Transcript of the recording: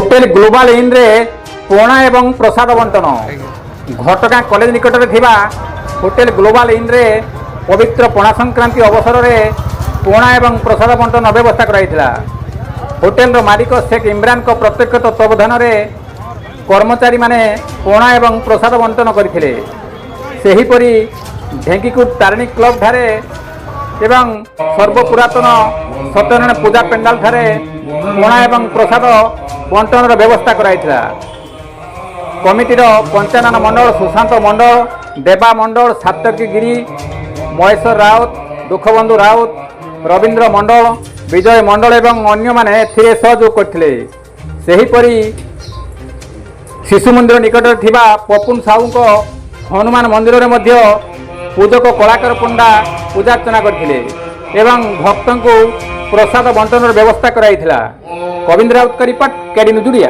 Hotel global इन रे पणा एवं प्रसाद बंटन घटगाँ कॉलेज निकट में थिबा होटेल ग्लोबल इन रे पवित्र पणा संक्रांति अवसर में पणा एवं प्रसाद बंटन व्यवस्था कराइथिला। होटेल रो मालिक शेख इमरान को प्रत्यक्ष तत्वावधान में कर्मचारी माने पणा एवं प्रसाद बंटन करथिले। सेहीपरि ढेंकीकुट तारिणी क्लब ठारे एवं सर्वपुरातन सत्यनारायण पूजा पेंडाल ठारे पणा एवं प्रसाद बंटन व्यवस्था कराइथिला। कमिटीर पंचानन मंडल सुशांत मंडल देवा मंडल सातकी गिरी महेश्वर राउत दुखबंधु राउत रवींद्र मंडल विजय मंडल एवं अन्य माने एथिरे सहयोग करथिले। सेहीपरि शिशु मंदिर निकट थिबा पपुन साहू को हनुमान मंदिर में मध्य पूजक कलाकार पंडा पूजार्चना करथिले एवं भक्तों को प्रसाद बंटन व्यवस्था कराइथिला। गोविंद राउत का रिपोर्ट केडी नुजुरिया।